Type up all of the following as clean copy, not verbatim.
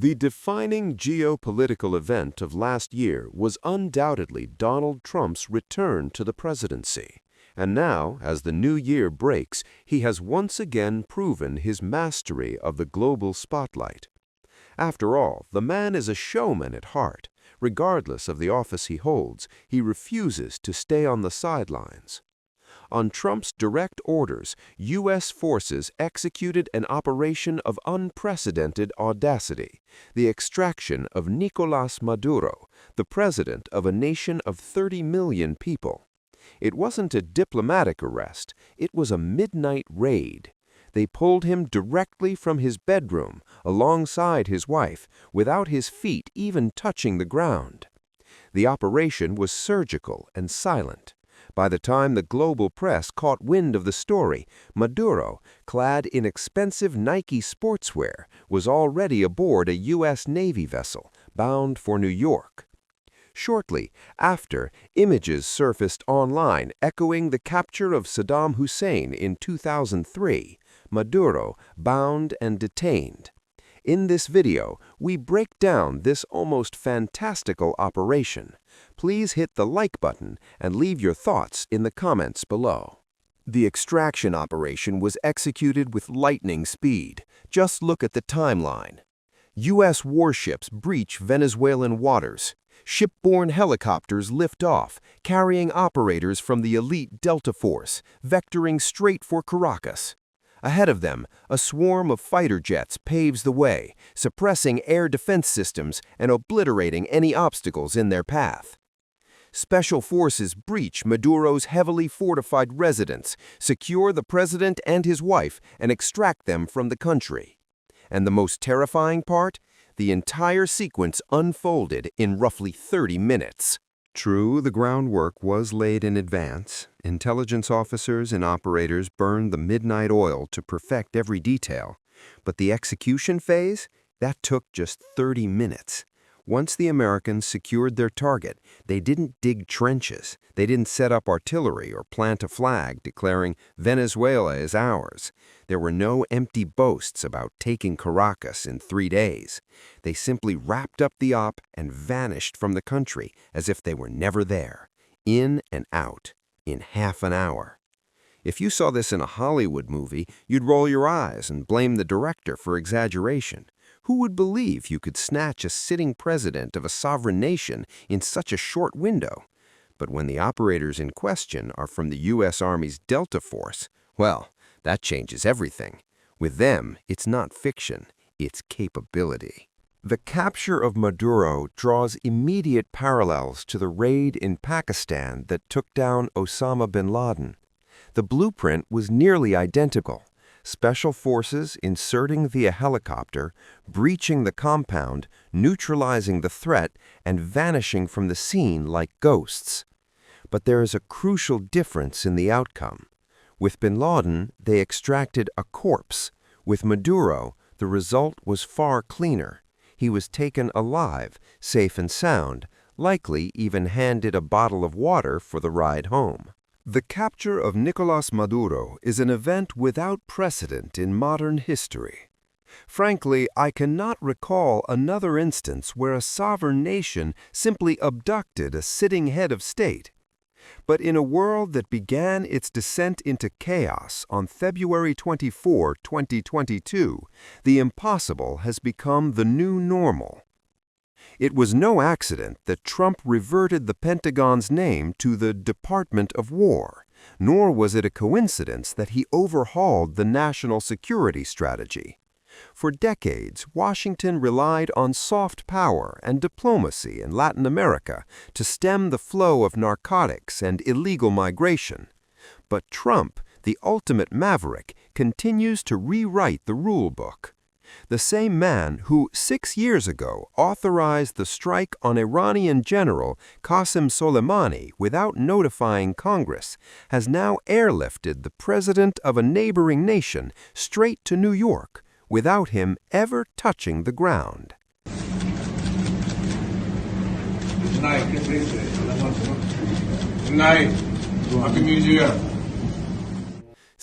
The defining geopolitical event of last year was undoubtedly Donald Trump's return to the presidency. And now, as the new year breaks, he has once again proven his mastery of the global spotlight. After all, the man is a showman at heart. Regardless of the office he holds, he refuses to stay on the sidelines. On Trump's direct orders, U.S. forces executed an operation of unprecedented audacity, the extraction of Nicolás Maduro, the president of a nation of 30 million people. It wasn't a diplomatic arrest, it was a midnight raid. They pulled him directly from his bedroom, alongside his wife, without his feet even touching the ground. The operation was surgical and silent. By the time the global press caught wind of the story, Maduro, clad in expensive Nike sportswear, was already aboard a U.S. Navy vessel bound for New York. Shortly after, images surfaced online echoing the capture of Saddam Hussein in 2003, Maduro bound and detained. In this video, we break down this almost fantastical operation. Please hit the like button and leave your thoughts in the comments below. The extraction operation was executed with lightning speed. Just look at the timeline. U.S. warships breach Venezuelan waters. Shipborne helicopters lift off, carrying operators from the elite Delta Force, vectoring straight for Caracas. Ahead of them, a swarm of fighter jets paves the way, suppressing air defense systems and obliterating any obstacles in their path. Special forces breach Maduro's heavily fortified residence, secure the president and his wife, and extract them from the country. And the most terrifying part? The entire sequence unfolded in roughly 30 minutes. True, the groundwork was laid in advance. Intelligence officers and operators burned the midnight oil to perfect every detail. But the execution phase? That took just 30 minutes. Once the Americans secured their target, they didn't dig trenches. They didn't set up artillery or plant a flag declaring Venezuela is ours. There were no empty boasts about taking Caracas in 3 days. They simply wrapped up the op and vanished from the country as if they were never there, in and out, in half an hour. If you saw this in a Hollywood movie, you'd roll your eyes and blame the director for exaggeration. Who would believe you could snatch a sitting president of a sovereign nation in such a short window? But when the operators in question are from the U.S. Army's Delta Force, well, that changes everything. With them, it's not fiction, it's capability. The capture of Maduro draws immediate parallels to the raid in Pakistan that took down Osama bin Laden. The blueprint was nearly identical. Special forces inserting via helicopter, breaching the compound, neutralizing the threat, and vanishing from the scene like ghosts. But there is a crucial difference in the outcome. With bin Laden, they extracted a corpse. With Maduro, the result was far cleaner. He was taken alive, safe and sound, likely even handed a bottle of water for the ride home. The capture of Nicolás Maduro is an event without precedent in modern history. Frankly, I cannot recall another instance where a sovereign nation simply abducted a sitting head of state. But in a world that began its descent into chaos on February 24, 2022, the impossible has become the new normal. It was no accident that Trump reverted the Pentagon's name to the Department of War, nor was it a coincidence that he overhauled the national security strategy. For decades, Washington relied on soft power and diplomacy in Latin America to stem the flow of narcotics and illegal migration. But Trump, the ultimate maverick, continues to rewrite the rule book. The same man who 6 years ago authorized the strike on Iranian general Qasem Soleimani without notifying Congress has now airlifted the president of a neighboring nation straight to New York without him ever touching the ground. Good night. Happy New Year.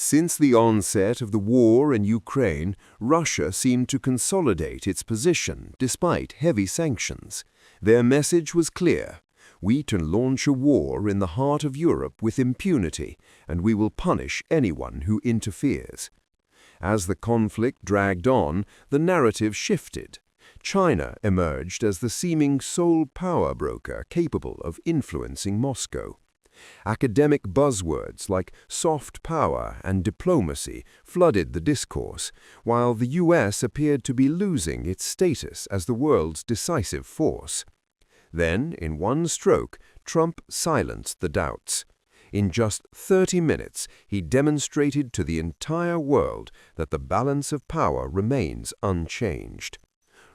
Since the onset of the war in Ukraine, Russia seemed to consolidate its position despite heavy sanctions. Their message was clear: we can launch a war in the heart of Europe with impunity, and we will punish anyone who interferes. As the conflict dragged on, the narrative shifted. China emerged as the seeming sole power broker capable of influencing Moscow. Academic buzzwords like soft power and diplomacy flooded the discourse, while the US appeared to be losing its status as the world's decisive force. Then, in one stroke, Trump silenced the doubts. In just 30 minutes, he demonstrated to the entire world that the balance of power remains unchanged.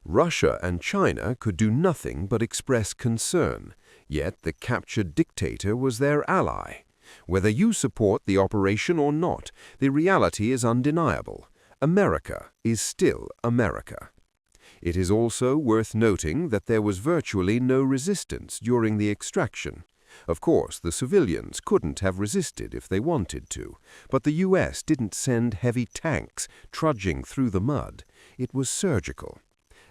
Russia and China could do nothing but express concern, yet the captured dictator was their ally. Whether you support the operation or not, the reality is undeniable. America is still America. It is also worth noting that there was virtually no resistance during the extraction. Of course, the civilians couldn't have resisted if they wanted to, but the US didn't send heavy tanks trudging through the mud. It was surgical.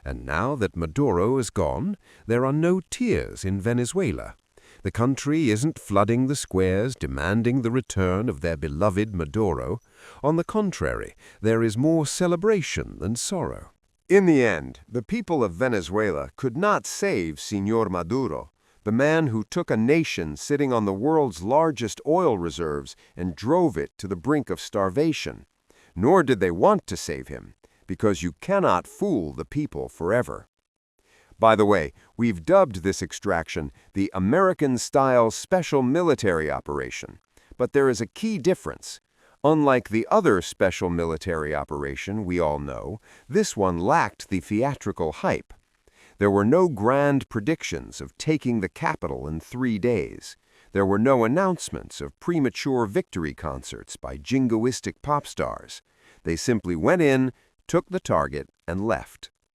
And now that Maduro is gone, there are no tears in Venezuela. The country isn't flooding the squares demanding the return of their beloved Maduro. On the contrary, there is more celebration than sorrow. In the end, the people of Venezuela could not save Señor Maduro, the man who took a nation sitting on the world's largest oil reserves and drove it to the brink of starvation. Nor did they want to save him, because you cannot fool the people forever. By the way, we've dubbed this extraction the American-style special military operation, but there is a key difference. Unlike the other special military operation we all know, this one lacked the theatrical hype. There were no grand predictions of taking the capital in 3 days. There were no announcements of premature victory concerts by jingoistic pop stars. They simply went in, took the target, and left.